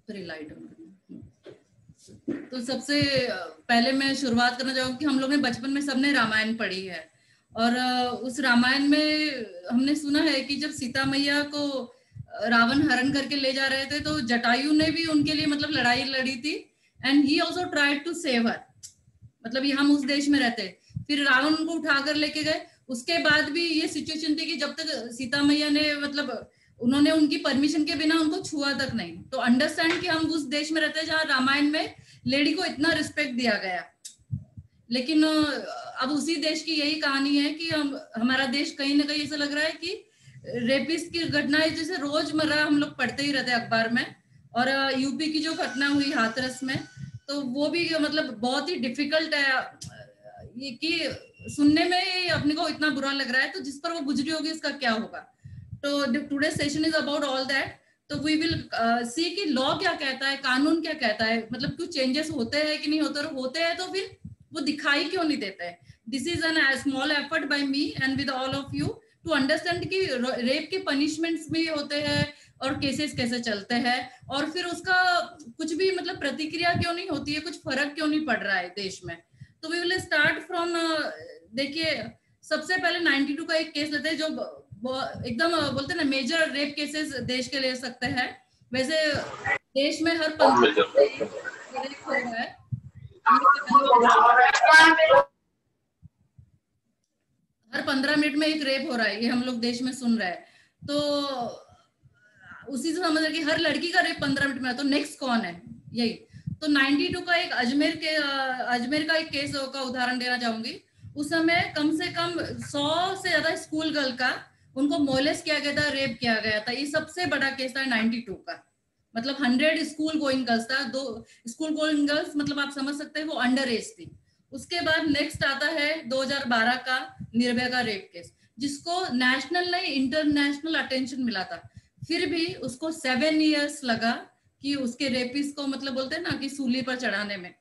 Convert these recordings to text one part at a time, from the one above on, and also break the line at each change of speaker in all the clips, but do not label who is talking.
Relight तो सबसे पहले मैं शुरुआत करना चाहूंगी कि हम लोग ने बचपन में सबने रामायण पढ़ी है, और उस रामायण में हमने सुना है कि जब सीता मैया को रावण हरण करके ले जा रहे थे तो जटायु ने भी उनके लिए मतलब लड़ाई लड़ी थी, and he also tried to save her. मतलब ये हम उस देश में रहते, फिर रावण उनको उठाकर लेके गए। उसके बाद भी ये सिचुएशन थी कि जब तक सीता मैया ने मतलब उन्होंने उनकी परमिशन के बिना उनको छुआ तक नहीं। तो अंडरस्टैंड कि हम उस देश में रहते हैं जहाँ रामायण में लेडी को इतना रिस्पेक्ट दिया गया। लेकिन अब उसी देश की यही कहानी है कि हमारा देश कहीं ना कहीं ऐसा लग रहा है कि रेपिस्ट की घटनाएं जैसे रोजमर्रा हम लोग पढ़ते ही रहते हैं अखबार में। और यूपी की जो घटना हुई हाथरस में, तो वो भी मतलब बहुत ही डिफिकल्ट है ये कि सुनने में अपने को इतना बुरा लग रहा है, तो जिस पर वो गुजरी होगी उसका क्या होगा। तो today session is about all that. तो वी विल सी कि लॉ क्या कहता है, कानून क्या कहता है, मतलब कुछ चेंजेस होते हैं कि नहीं होते, और होते हैं तो फिर वो दिखाई क्यों नहीं देता है। This is an small effort by me and with all of you to understand कि रेप के पनिशमेंट्स भी होते हैं और केसेस कैसे चलते हैं, और फिर उसका कुछ भी मतलब प्रतिक्रिया क्यों नहीं होती है, कुछ फर्क क्यों नहीं पड़ रहा है देश में। तो वी विल स्टार्ट फ्रॉम, देखिए सबसे पहले 92 का एक केस लेते हैं जो एकदम बोलते हैं ना मेजर रेप केसेस देश के ले सकते हैं। वैसे देश में हर 15 रेप हो रहा है, हर 15 मिनट में एक रेप हो रहा है, ये हम लोग देश में सुन रहे हैं। तो उसी से समझ रहे कि हर लड़की का रेप 15 मिनट में, तो नेक्स्ट कौन है यही। तो 92 का एक अजमेर का एक केस का उदाहरण देना चाहूंगी। उस समय कम से कम 100 से ज्यादा स्कूल गर्ल का उनको मोलेस्ट किया गया था, रेप किया गया था। ये सबसे बड़ा केस था 92 का। मतलब 100 स्कूल गोइंग गर्ल्स था, 2 स्कूल गोइंग गर्ल्स मतलब आप समझ सकते हैं वो अंडर एज थी। उसके बाद नेक्स्ट आता है 2012 का निर्भया का रेप केस, जिसको नेशनल नहीं इंटरनेशनल अटेंशन मिला था। फिर भी उसको 7 इयर्स लगा कि उसके रेपिस्ट को मतलब बोलते हैं ना कि सूली पर चढ़ाने में।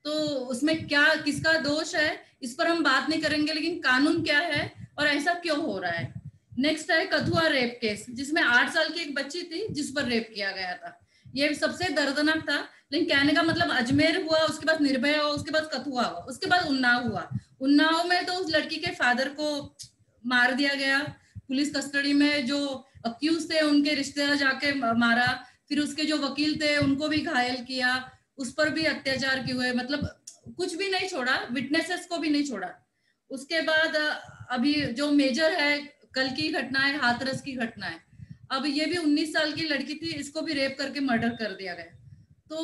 तो उसमें क्या किसका दोष है इस पर हम बात नहीं करेंगे, लेकिन कानून क्या है और ऐसा क्यों हो रहा है। नेक्स्ट है कथुआ रेप केस, जिसमें 8 साल की एक बच्ची थी जिस पर रेप किया गया था। ये सबसे दर्दनाक था, लेकिन कहने का मतलब अजमेर हुआ, उसके बाद निर्भया हुआ, उसके बाद कथुआ हुआ, उसके बाद उन्नाव हुआ। उन्नाव में तो उस लड़की के फादर को मार दिया गया पुलिस कस्टडी में, जो अक्यूज थे उनके रिश्तेदार जाके मारा, फिर उसके जो वकील थे उनको भी घायल किया, उस पर भी अत्याचार किए हुए, मतलब कुछ भी नहीं छोड़ा, विटनेसेस को भी नहीं छोड़ा। उसके बाद अभी जो मेजर है कल की घटना है, हाथरस की घटना है। अब ये भी 19 साल की लड़की थी, इसको भी रेप करके मर्डर कर दिया गया। तो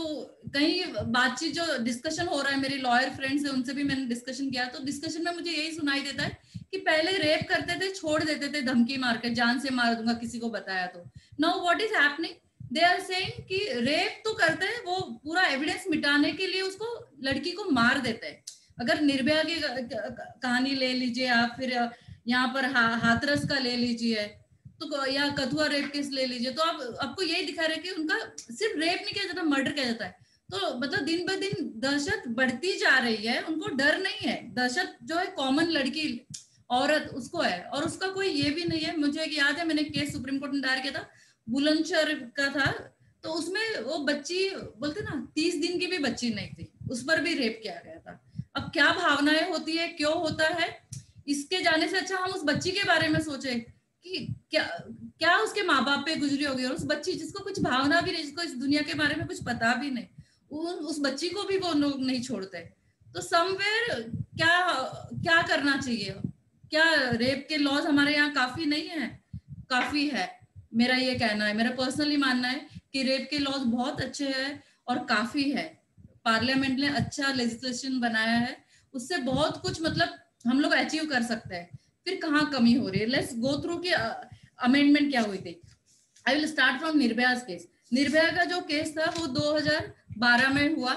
कहीं बातचीत जो डिस्कशन हो रहा है, मेरे लॉयर फ्रेंड्स है उनसे भी मैंने डिस्कशन किया, तो डिस्कशन में मुझे यही सुनाई देता है कि पहले रेप करते थे, छोड़ देते थे धमकी मार के, जान से मार दूंगा किसी को बताया तो। Now what is happening, they are saying कि रेप तो करते हैं, वो पूरा एविडेंस मिटाने के लिए उसको लड़की को मार देते हैं। अगर निर्भया की कहानी ले लीजिए आप, फिर यहाँ पर हाथरस का ले लीजिए, तो या कथुआ रेप केस ले लीजिए, तो आप आपको यही दिखा रहे कि उनका सिर्फ रेप नहीं किया जाता, मर्डर किया जाता है। तो मतलब दिन ब दिन दहशत बढ़ती जा रही है, उनको डर नहीं है। दहशत जो है कॉमन लड़की औरत उसको है, और उसका कोई ये भी नहीं है। मुझे एक याद है, मैंने केस सुप्रीम कोर्ट में दायर किया था, बुलंदशहर का था। तो उसमें वो बच्ची बोलते ना 30 दिन की भी बच्ची नहीं थी, उस पर भी रेप किया गया था। अब क्या भावनाएं होती है, क्यों होता है, इसके जाने से अच्छा हम उस बच्ची के बारे में सोचे कि क्या क्या उसके माँ बाप पे गुजरी होगी, और उस बच्ची जिसको कुछ भावना भी नहीं, जिसको इस दुनिया के बारे में कुछ पता भी नहीं, उस बच्ची को भी वो लोग नहीं छोड़ते। तो समवेयर क्या क्या करना चाहिए, क्या रेप के लॉज हमारे यहाँ काफी नहीं है? काफी है, मेरा ये कहना है, मेरा पर्सनली मानना है कि रेप के लॉज बहुत अच्छे हैं और काफी है। पार्लियामेंट ने अच्छा लेजिस्लेशन बनाया है, उससे बहुत कुछ मतलब हम लोग अचीव कर सकते हैं। फिर कहाँ कमी हो रही है, लेट्स गो थ्रू कि अमेंडमेंट क्या हुई थी। I will start from Nirbhaya case. Nirbhaya का जो केस था वो 2012 में हुआ।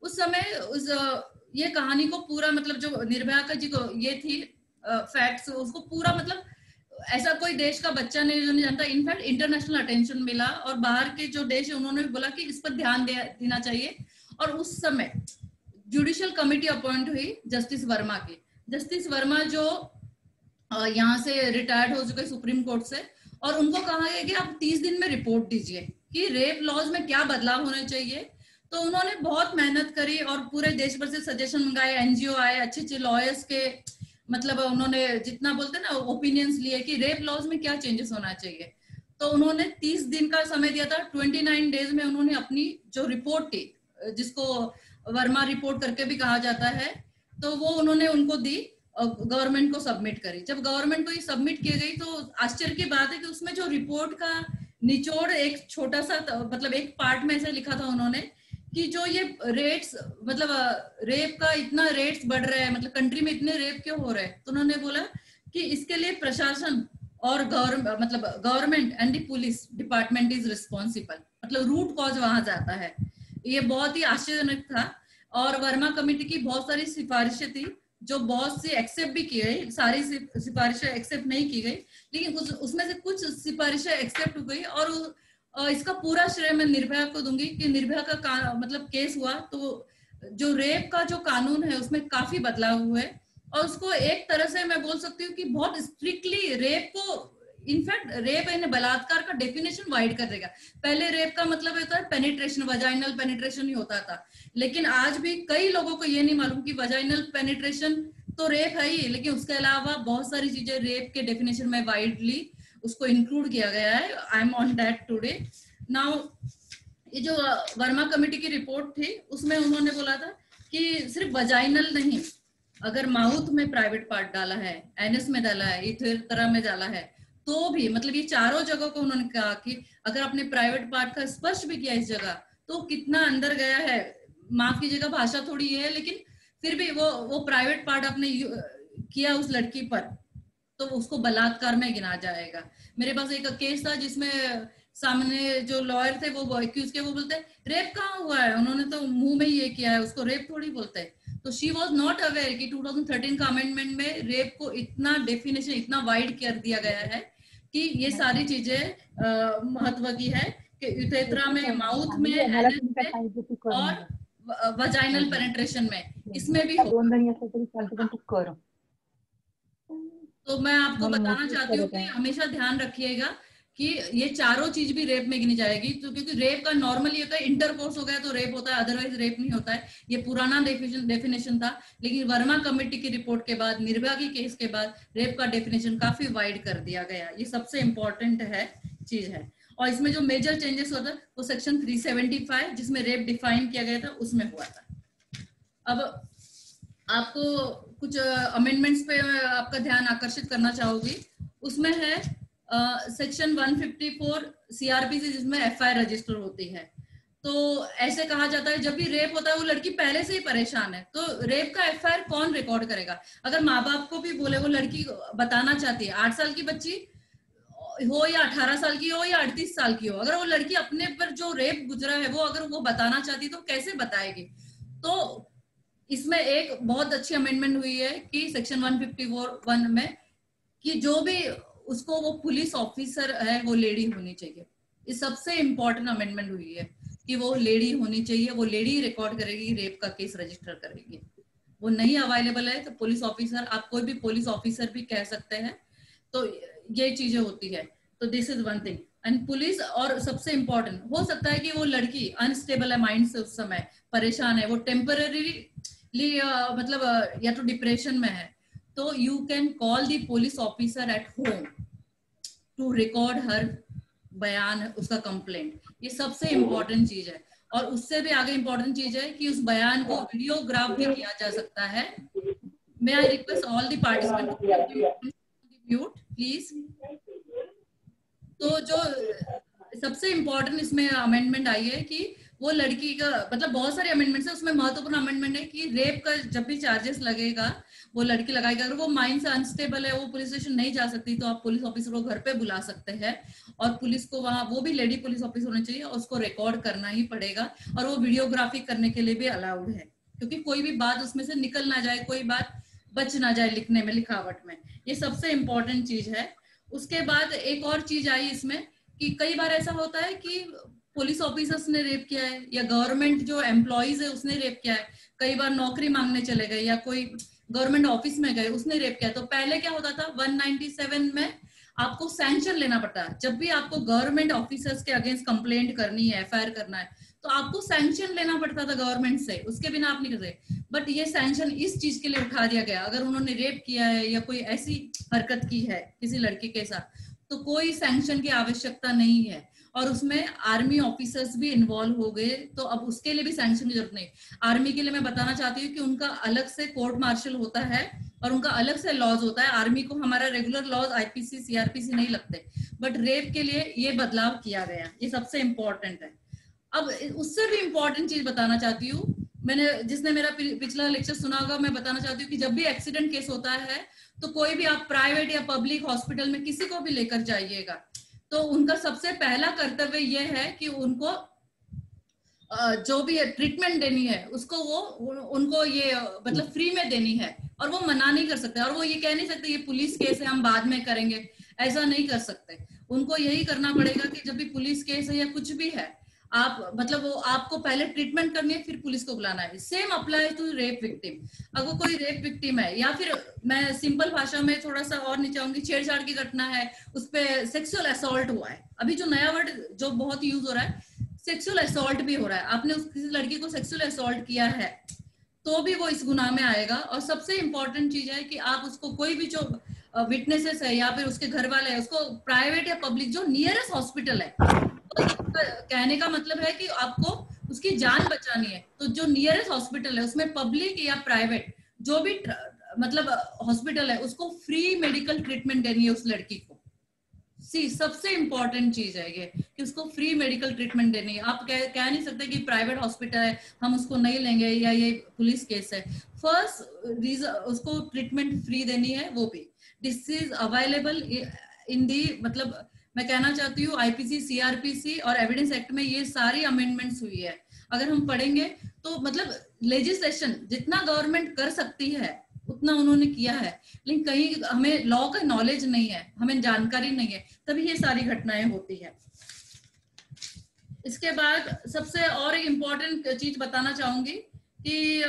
उस समय ये कहानी को पूरा मतलब जो निर्भया का जी को ये थी फैक्ट्स, उसको पूरा मतलब ऐसा कोई देश का बच्चा नहीं जो नहीं जानता। इनफैक्ट इंटरनेशनल अटेंशन मिला, और बाहर के जो देश है उन्होंने भी बोला कि इस पर ध्यान देना चाहिए। और उस समय जुडिशियल कमेटी अपॉइंट हुई जस्टिस वर्मा की। जस्टिस वर्मा जो यहाँ से रिटायर्ड हो चुके सुप्रीम कोर्ट से, और उनको कहा गया कि आप 30 दिन में रिपोर्ट दीजिए कि रेप लॉज में क्या बदलाव होने चाहिए। तो उन्होंने बहुत मेहनत करी और पूरे देश भर से सजेशन मंगाए, एनजीओ आए, अच्छे अच्छे लॉयर्स के, मतलब उन्होंने जितना बोलते ना ओपिनियंस लिए कि रेप लॉज में क्या चेंजेस होना चाहिए। तो उन्होंने 30 दिन का समय दिया था। 29 डेज में उन्होंने अपनी जो रिपोर्ट थी, जिसको वर्मा रिपोर्ट करके भी कहा जाता है, तो वो उन्होंने उनको दी, गवर्नमेंट को सबमिट करी। जब गवर्नमेंट को ये सबमिट की गई तो आश्चर्य की बात है कि उसमें जो रिपोर्ट का निचोड़ एक छोटा सा, मतलब एक पार्ट में ऐसे लिखा था उन्होंने कि जो ये रेट्स, मतलब रेप का इतना रेट्स बढ़ रहा है, मतलब कंट्री में इतने रेप क्यों हो रहे हैं, तो उन्होंने बोला कि इसके लिए प्रशासन और government and the police department is responsible, मतलब रूट कॉज वहां जाता है। ये बहुत ही आश्चर्यजनक था। और वर्मा कमेटी की बहुत सारी सिफारिशें थी जो बहुत सी एक्सेप्ट भी की गई, सारी सिफारिशें एक्सेप्ट नहीं की गई, लेकिन उसमें से कुछ सिफारिशें एक्सेप्ट हो गई। और इसका पूरा श्रेय मैं निर्भया को दूंगी कि निर्भया का मतलब केस हुआ तो जो रेप का जो कानून है उसमें काफी बदलाव हुए, और उसको एक तरह से मैं बोल सकती हूँ कि बहुत स्ट्रिक्टली रेप को, इनफैक्ट रेप यानी बलात्कार का डेफिनेशन वाइड कर देगा। पहले रेप का मतलब होता है पेनिट्रेशन, वजाइनल पेनिट्रेशन ही होता था, लेकिन आज भी कई लोगों को ये नहीं मालूम कि वजाइनल पेनिट्रेशन तो रेप है ही, लेकिन उसके अलावा बहुत सारी चीजें रेप के डेफिनेशन में वाइडली उसको इंक्लूड किया गया है। I am on that today now. ये जो वर्मा कमेटी की रिपोर्ट थी उसमें उन्होंने बोला था कि सिर्फ वजाइनल नहीं, अगर माउथ में प्राइवेट पार्ट डाला है, एनएस में डाला है, इथेरा में डाला है, तो भी मतलब ये चारों जगह को उन्होंने कहा कि अगर आपने प्राइवेट पार्ट का स्पर्श भी किया इस जगह तो कितना अंदर गया है। माफ कीजिएगा भाषा थोड़ी ये है, लेकिन फिर भी वो प्राइवेट पार्ट आपने किया उस लड़की पर तो उसको बलात्कार में गिना जाएगा। मेरे पास एक केस था जिसमें सामने जो लॉयर थे वो एक्यूज के, वो बोलते रेप कहाँ हुआ है, उन्होंने तो मुंह में ही ये किया है, उसको रेप थोड़ी बोलते हैं। तो शी वाज नॉट अवेयर कि 2013 का अमेंडमेंट में रेप को इतना डेफिनेशन इतना वाइड कर दिया गया है कि ये सारी चीजें महत्व की है कि यूथेट्रा में, माउथ में, एनएस में और वजाइनल पेनिट्रेशन में, इसमें भी होगा। तो मैं आपको बताना चाहती हूँ कि हमेशा ध्यान रखिएगा कि ये चारों चीज भी रेप में गिनी जाएगी। तो क्योंकि रेप का नॉर्मली होता है इंटरकोर्स हो गया तो रेप होता है, अदरवाइज रेप नहीं होता है। ये पुराना डेफिनेशन था, लेकिन वर्मा कमेटी की रिपोर्ट के बाद, निर्भया की केस के बाद रेप का डेफिनेशन काफी वाइड कर दिया गया। ये सबसे इम्पोर्टेंट है चीज है। और इसमें जो मेजर चेंजेस होता है वो सेक्शन 375 जिसमें रेप डिफाइन किया गया था उसमें हुआ था। अब आपको कुछ अमेंडमेंट्स पे आपका ध्यान आकर्षित करना चाहूंगी। उसमें है सेक्शन 154 सीआरपीसी जिसमें एफआईआर रजिस्टर होती है। तो ऐसे कहा जाता है जब भी रेप होता है वो लड़की पहले से ही परेशान है तो रेप का एफआईआर कौन रिकॉर्ड करेगा। अगर माँ बाप को भी बोले, वो लड़की बताना चाहती है, 8 साल की बच्ची हो या 18 साल की हो या 38 साल की हो, अगर वो लड़की अपने पर जो रेप गुजरा है वो अगर वो बताना चाहती तो कैसे बताएगी। तो इसमें एक बहुत अच्छी अमेंडमेंट हुई है कि सेक्शन 151 में कि जो भी उसको वो पुलिस ऑफिसर है वो लेडी होनी चाहिए। ये सबसे इंपॉर्टेंट अमेंडमेंट हुई है कि वो लेडी होनी चाहिए, वो लेडी रिकॉर्ड करेगी, रेप का केस रजिस्टर करेगी। वो नहीं अवेलेबल है तो पुलिस ऑफिसर, आप कोई भी पुलिस ऑफिसर भी कह सकते हैं। तो ये चीजें होती है। तो this is one thing. And police, और सबसे इंपॉर्टेंट हो सकता है कि वो लड़की अनस्टेबल है माइंड से, उस समय परेशान है, वो टेम्पररी मतलब या तो डिप्रेशन में है, तो you can call the police officer at home to record her बयान, उसका कंप्लेंट। ये सबसे इंपॉर्टेंट चीज है। और उससे भी आगे इंपॉर्टेंट चीज है कि उस बयान को वीडियोग्राफ भी किया जा सकता है। May I request all the participant mute please. तो जो सबसे इंपॉर्टेंट इसमें अमेंडमेंट आई है कि वो लड़की का, मतलब बहुत सारे अमेंडमेंट्स है, उसमें महत्वपूर्ण अमेंडमेंट है कि रेप का जब भी चार्जेस लगेगा वो लड़की लगाएगा, अगर वो माइंड से अनस्टेबल है, वो पुलिस स्टेशन नहीं जा सकती, तो आप पुलिस ऑफिसर को घर पे बुला सकते हैं और पुलिस को वहां, वो भी लेडी पुलिस ऑफिसर होनी चाहिए और उसको रिकॉर्ड करना ही पड़ेगा। और वो वीडियोग्राफी करने के लिए भी अलाउड है, क्योंकि कोई भी बात उसमें से निकल ना जाए, कोई बात बच ना जाए लिखने में, लिखावट में। ये सबसे इंपॉर्टेंट चीज है। उसके बाद एक और चीज आई इसमें कि कई बार ऐसा होता है कि पुलिस ऑफिसर्स ने रेप किया है या गवर्नमेंट जो एम्प्लॉइज है उसने रेप किया है। कई बार नौकरी मांगने चले गए या कोई गवर्नमेंट ऑफिस में गए, उसने रेप किया। तो पहले क्या होता था 197 में आपको सैंक्शन लेना पड़ता है। जब भी आपको गवर्नमेंट ऑफिसर्स के अगेंस्ट कंप्लेंट करनी है, एफआईआर करना है, तो आपको सैंक्शन लेना पड़ता था गवर्नमेंट से, उसके बिना आप नहीं कर सकते। बट ये सैंक्शन इस चीज के लिए उठा दिया गया, अगर उन्होंने रेप किया है या कोई ऐसी हरकत की है किसी लड़की के साथ, तो कोई सैंक्शन की आवश्यकता नहीं है। और उसमें आर्मी ऑफिसर्स भी इन्वॉल्व हो गए, तो अब उसके लिए भी सैंक्शन की जरूरत नहीं। आर्मी के लिए मैं बताना चाहती हूँ कि उनका अलग से कोर्ट मार्शल होता है और उनका अलग से लॉज होता है। आर्मी को हमारा रेगुलर लॉज आईपीसी सीआरपीसी नहीं लगते, बट रेप के लिए ये बदलाव किया गया, ये सबसे इंपॉर्टेंट है। अब उससे भी इंपॉर्टेंट चीज बताना चाहती हूँ, मैंने जिसने मेरा पिछला लेक्चर सुना होगा, मैं बताना चाहती हूँ कि जब भी एक्सीडेंट केस होता है तो कोई भी आप प्राइवेट या पब्लिक हॉस्पिटल में किसी को भी लेकर जाइएगा, तो उनका सबसे पहला कर्तव्य यह है कि उनको जो भी ट्रीटमेंट देनी है उसको वो उनको ये मतलब फ्री में देनी है, और वो मना नहीं कर सकते, और वो ये कह नहीं सकते ये पुलिस केस है हम बाद में करेंगे, ऐसा नहीं कर सकते। उनको यही करना पड़ेगा कि जब भी पुलिस केस है या कुछ भी है, आप मतलब वो आपको पहले ट्रीटमेंट करनी है, फिर पुलिस को बुलाना है। Same apply to rape victim. अगर कोई रेप विक्टिम है, या फिर मैं सिंपल भाषा में थोड़ा सा और नहीं चाहूंगी, छेड़छाड़ की घटना है, उस पर सेक्सुअल असॉल्ट हुआ है, अभी जो नया वर्ड जो बहुत यूज हो रहा है, सेक्सुअल असॉल्ट भी हो रहा है, आपने किसी लड़की को सेक्सुअल असॉल्ट किया है तो भी वो इस गुनाह में आएगा। और सबसे इंपॉर्टेंट चीज है कि आप उसको कोई भी जो विटनेसेस है या फिर उसके घर वाले है, उसको प्राइवेट या पब्लिक जो नियरेस्ट हॉस्पिटल है, तो कहने का मतलब है कि आपको उसकी जान बचानी है, तो जो नियरेस्ट हॉस्पिटल है उसमें पब्लिक या प्राइवेट जो भी मतलब हॉस्पिटल है, उसको फ्री मेडिकल ट्रीटमेंट देनी है उस लड़की को। सबसे इंपॉर्टेंट चीज है ये कि उसको फ्री मेडिकल ट्रीटमेंट देनी है। आप कह नहीं सकते कि प्राइवेट हॉस्पिटल है हम उसको नहीं लेंगे या ये पुलिस केस है। फर्स्ट रीजन उसको ट्रीटमेंट फ्री देनी है, वो भी दिस इज अवेलेबल इन दी मतलब मैं कहना चाहती हूँ आईपीसी सीआरपीसी और एविडेंस एक्ट में ये सारी अमेंडमेंट्स हुई है। अगर हम पढ़ेंगे तो मतलब लेजिस्लेशन जितना गवर्नमेंट कर सकती है उतना उन्होंने किया है, लेकिन कहीं हमें लॉ का नॉलेज नहीं है, हमें जानकारी नहीं है, तभी ये सारी घटनाएं होती है। इसके बाद सबसे और एक इम्पोर्टेंट चीज बताना चाहूंगी कि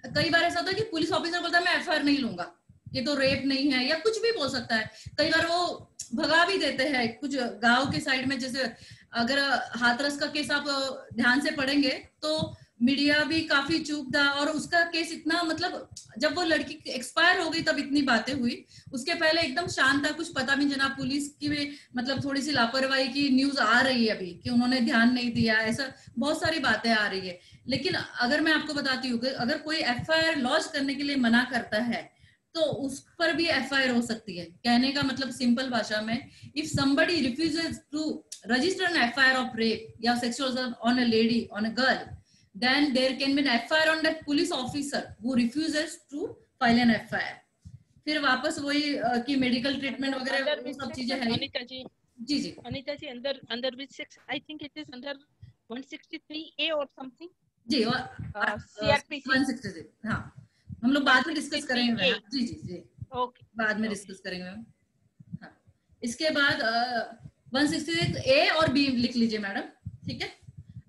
कई बार ऐसा होता है कि पुलिस ऑफिसर बोलता है मैं एफआईआर नहीं लूंगा, ये तो रेप नहीं है, या कुछ भी बोल सकता है। कई बार वो भगा भी देते हैं। कुछ गांव के साइड में जैसे अगर हाथरस का केस आप ध्यान से पढ़ेंगे तो मीडिया भी काफी चुप था, और उसका केस इतना मतलब जब वो लड़की एक्सपायर हो गई तब इतनी बातें हुई, उसके पहले एकदम शांत था, कुछ पता नहीं जना। पुलिस की भी मतलब थोड़ी सी लापरवाही की न्यूज आ रही है अभी कि उन्होंने ध्यान नहीं दिया, ऐसा बहुत सारी बातें आ रही है। लेकिन अगर मैं आपको बताती हूँ कि अगर कोई एफआईआर लॉन्च करने के लिए मना करता है तो उस पर भी एफआईआर हो सकती है। कहने का मतलब सिंपल भाषा में, if somebody refuses to register an FIR of rape या sexual assault on a lady, on a girl, then there can be an FIR on that police officer who refuses to file an FIR। फिर वापस वही कि medical treatment वगैरह वो सब चीजें हैं।
अनीता जी,
जी जी
अनीता जी, अंदर which section? I think it is under 163A और समथिंग
जी, और
सीआरपीसी
163। हाँ, हम लोग बाद में डिस्कस करेंगे। जी जी जी,
ओके,
बाद में डिस्कस करेंगे। हाँ, इसके बाद 163A और B लिख लीजिए मैडम, ठीक है।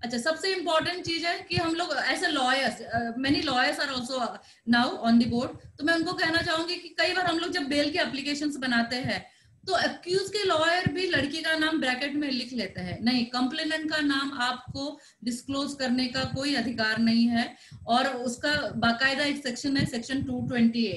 अच्छा, सबसे इंपॉर्टेंट चीज है कि हम लोग ऐसे lawyers, many lawyers are also now on the board, तो मैं उनको कहना चाहूंगी कि कई बार हम लोग जब बेल के एप्लीकेशंस बनाते हैं तो अक्यूज के लॉयर भी लड़की का नाम ब्रैकेट में लिख लेते हैं। नहीं, कंप्लेनेंट का नाम आपको डिस्क्लोज करने का कोई अधिकार नहीं है, और उसका बाकायदा एक सेक्शन है, सेक्शन 228।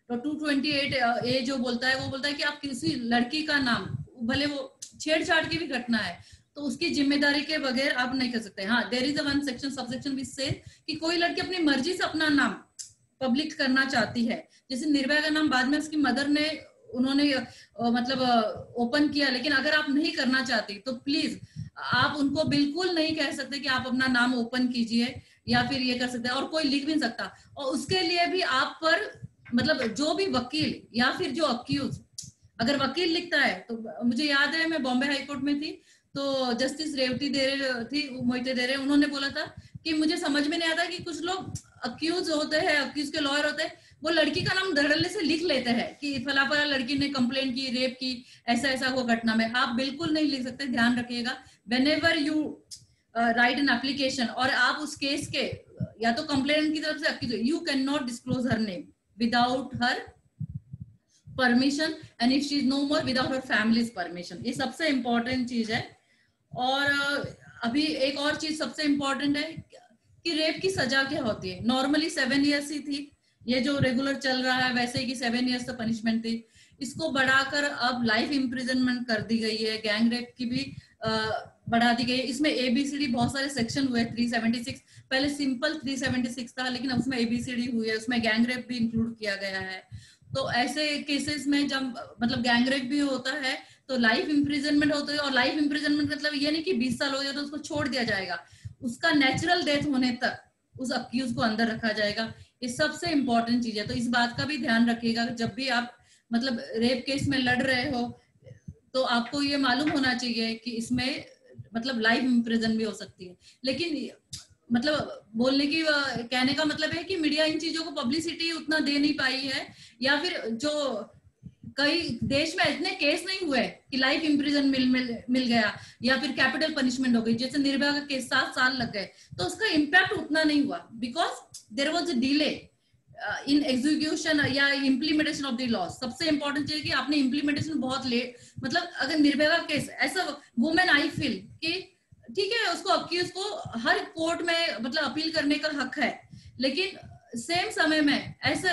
तो 228A जो बोलता है, वो बोलता है कि आप किसी लड़की का नाम, भले वो छेड़छाड़ की भी घटना है, तो उसकी जिम्मेदारी के बगैर आप नहीं कर सकते। हाँ, there is a one section subsection which से कि कोई लड़की अपनी मर्जी से अपना नाम पब्लिक करना चाहती है, जैसे निर्भया का नाम बाद में उसकी मदर ने उन्होंने मतलब ओपन किया, लेकिन अगर आप नहीं करना चाहती तो प्लीज आप उनको बिल्कुल नहीं कह सकते कि आप अपना नाम ओपन कीजिए या फिर ये कर सकते हैं, और कोई लिख भी नहीं सकता। और उसके लिए भी आप पर मतलब जो भी वकील या फिर जो अक्यूज, अगर वकील लिखता है तो मुझे याद है मैं बॉम्बे हाई कोर्ट में थी, तो जस्टिस रेवती देरे थी, मोहिते देरे, उन्होंने बोला था कि मुझे समझ में नहीं आता कि कुछ लोग अक्यूज होते हैं, अक्यूज के लॉयर होते हैं, वो लड़की का नाम धड़ल्ले से लिख लेते हैं कि फला फला लड़की ने कंप्लेंट की, रेप की, ऐसा ऐसा वो घटना में। आप बिल्कुल नहीं लिख सकते, ध्यान रखिएगा। Whenever you right an application और आप उस केस के या तो कंप्लेंट की तरफ से accuse, you can not disclose her name without her permission and if she is no more without her family's permission. ये सबसे इम्पोर्टेंट चीज है। और अभी एक और चीज सबसे इम्पोर्टेंट है कि रेप की सजा क्या होती है। नॉर्मली 7 years ही थी, ये जो रेगुलर चल रहा है वैसे ही कि 7 years तो पनिशमेंट थी, इसको बढ़ाकर अब लाइफ इम्प्रिजनमेंट कर दी गई है। गैंग रेप की भी बढ़ा दी गई है। इसमें एबीसीडी बहुत सारे सेक्शन हुए। 376 पहले सिंपल 376 था, लेकिन उसमें एबीसीडी हुई है, उसमें गैंग रेप भी इंक्लूड किया गया है। तो ऐसे केसेस में जब मतलब गैंग रेप भी होता है तो लाइफ इम्प्रिजनमेंट होता है। और लाइफ इम्प्रिजनमेंट मतलब ये नहीं कि 20 साल हो जाए तो उसको छोड़ दिया जाएगा, उसका नेचुरल डेथ होने तक उस अक्यूज को अंदर रखा जाएगा। ये सबसे इंपॉर्टेंट चीज है। तो इस बात का भी ध्यान रखिएगा जब भी आप मतलब रेप केस में लड़ रहे हो, तो आपको ये मालूम होना चाहिए कि इसमें मतलब लाइफ इम्प्रिजन भी हो सकती है। लेकिन मतलब बोलने की कहने का मतलब है कि मीडिया इन चीजों को पब्लिसिटी उतना दे नहीं पाई है, या फिर जो कई देश में इतने केस नहीं हुए कि लाइफ इम्प्रिजन मिल गया या फिर कैपिटल पनिशमेंट हो गई। जैसे निर्भया का केस 7 साल लग गए, तो उसका इम्पैक्ट उतना नहीं हुआ because there was a delay in execution या इम्प्लीमेंटेशन ऑफ द लॉ। सबसे इंपॉर्टेंट चीज कि आपने इम्प्लीमेंटेशन बहुत लेट, मतलब अगर निर्भया का केस ऐसा वुमेन आई फील कि ठीक है उसको अक्यूज को हर कोर्ट में मतलब अपील करने का हक है, लेकिन सेम समय में ऐसे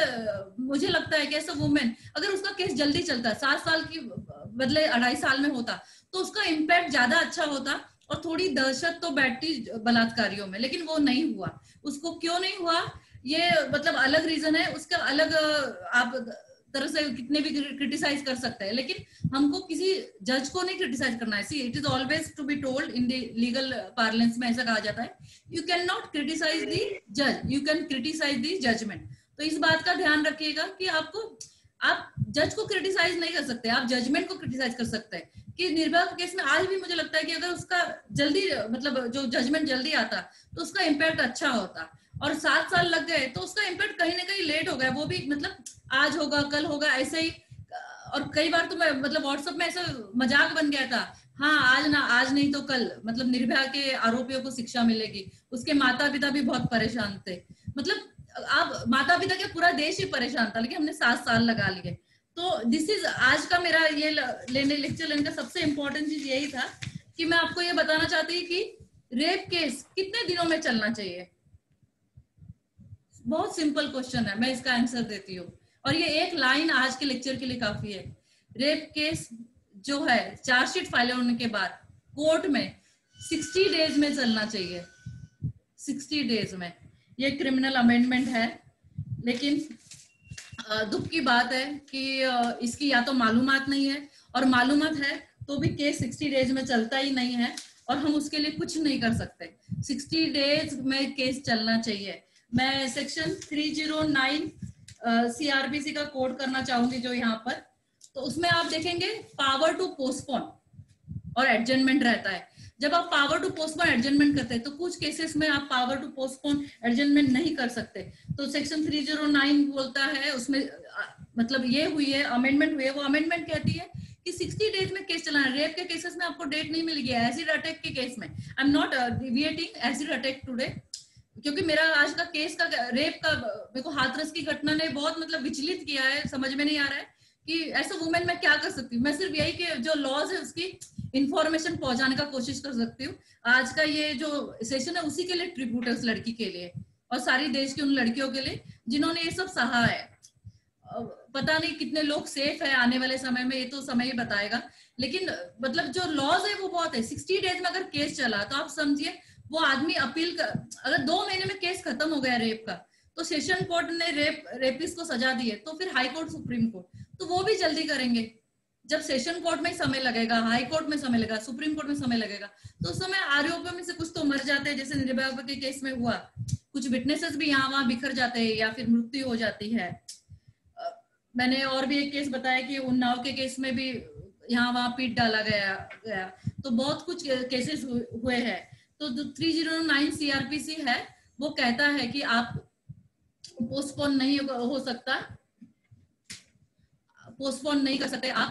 मुझे लगता है कि ऐसा वुमेन अगर उसका केस जल्दी चलता 7 साल की बदले 2.5 साल में होता तो उसका इम्पैक्ट ज्यादा अच्छा होता और थोड़ी दहशत तो बैठती बलात्कारियों में। लेकिन वो नहीं हुआ। उसको क्यों नहीं हुआ ये मतलब अलग रीजन है, उसका अलग आप तरह से कितने भी क्रिटिसाइज कर सकते हैं, लेकिन हमको किसी जज को नहीं क्रिटिसाइज करना है। See it is always to be told in the legal parlance में ऐसा कहा जाता है, you can not criticise the जज, you can criticise the judgement. तो इस बात का ध्यान रखिएगा कि आप जज को क्रिटिसाइज नहीं कर सकते, आप जजमेंट को क्रिटिसाइज कर सकते हैं। कि निर्भया के केस में आज भी मुझे लगता है कि अगर उसका जल्दी मतलब जो जजमेंट जल्दी आता तो उसका इम्पैक्ट अच्छा होता, और 7 साल लग गए तो उसका इम्पैक्ट कहीं ना कहीं लेट हो गया। वो भी मतलब आज होगा कल होगा ऐसे ही। और कई बार तो मैं मतलब व्हाट्सएप में ऐसा मजाक बन गया था, हाँ आज नहीं तो कल मतलब निर्भया के आरोपियों को शिक्षा मिलेगी। उसके माता पिता भी बहुत परेशान थे, मतलब आप माता पिता के पूरा देश ही परेशान था, लेकिन हमने 7 साल लगा लिए। तो दिस इज आज का मेरा ये लेक्चर लेने का सबसे इम्पोर्टेंट चीज यही था कि मैं आपको ये बताना चाहती कि रेप केस कितने दिनों में चलना चाहिए। बहुत सिंपल क्वेश्चन है, मैं इसका आंसर देती हूँ और ये एक लाइन आज के लेक्चर के लिए काफी है। रेप केस जो है चार्जशीट फाइल होने के बाद कोर्ट में 60 डेज में चलना चाहिए, 60 डेज में। ये क्रिमिनल अमेंडमेंट है, लेकिन दुख की बात है कि इसकी या तो मालूमात नहीं है, और मालूमात है तो भी केस 60 डेज में चलता ही नहीं है और हम उसके लिए कुछ नहीं कर सकते। 60 डेज में केस चलना चाहिए। मैं सेक्शन 309 सीआरपीसी का कोड करना चाहूंगी जो यहाँ पर, तो उसमें आप देखेंगे पावर टू पोस्टपोन और एडजमेंट रहता है। जब आप पावर टू पोस्टपोन एडजमेंट करते हैं तो कुछ केसेस में आप पावर टू पोस्टपोन एडजमेंट नहीं कर सकते। तो सेक्शन 309 बोलता है उसमें मतलब ये हुई है अमेंडमेंट हुई है, वो अमेंडमेंट कहती है कि 60 डेज में केस चलाना। रेप के केसेस में आपको डेट नहीं मिलेगी। एसिड अटैक के केस में I am not deviating acid attack today, क्योंकि मेरा आज का केस का रेप का मेरे को हाथरस की घटना ने बहुत मतलब विचलित किया है। समझ में नहीं आ रहा है कि ऐसा वुमेन मैं क्या कर सकती हूँ। मैं सिर्फ यही के जो लॉज है उसकी इंफॉर्मेशन पहुंचाने का कोशिश कर सकती हूँ। आज का ये जो सेशन है उसी के लिए ट्रिब्यूट है, उस लड़की के लिए और सारी देश की उन लड़कियों के लिए जिन्होंने ये सब सहा है। पता नहीं कितने लोग सेफ है आने वाले समय में, ये तो समय ही बताएगा। लेकिन मतलब जो लॉज है वो बहुत है। 60 डेज में अगर केस चला तो आप समझिए वो आदमी अपील कर, अगर 2 महीने में केस खत्म हो गया रेप का, तो सेशन कोर्ट ने रेपिस्ट को सजा दी है, तो फिर हाई कोर्ट सुप्रीम कोर्ट तो वो भी जल्दी करेंगे। जब सेशन कोर्ट में समय लगेगा, हाई कोर्ट में समय लगेगा, सुप्रीम कोर्ट में समय लगेगा, तो उस समय आरोपियों में से कुछ तो मर जाते हैं, जैसे निर्भया के केस में हुआ। कुछ विटनेसेस भी यहाँ वहां बिखर जाते हैं या फिर मृत्यु हो जाती है। मैंने और भी एक केस बताया कि उन्नाव के केस में भी यहाँ वहां पीट डाला गया। तो बहुत कुछ केसेस हुए हैं। तो 309 सीआरपीसी है वो कहता है कि आप पोस्टपोन नहीं हो सकता, पोस्टपोन नहीं कर सकते आप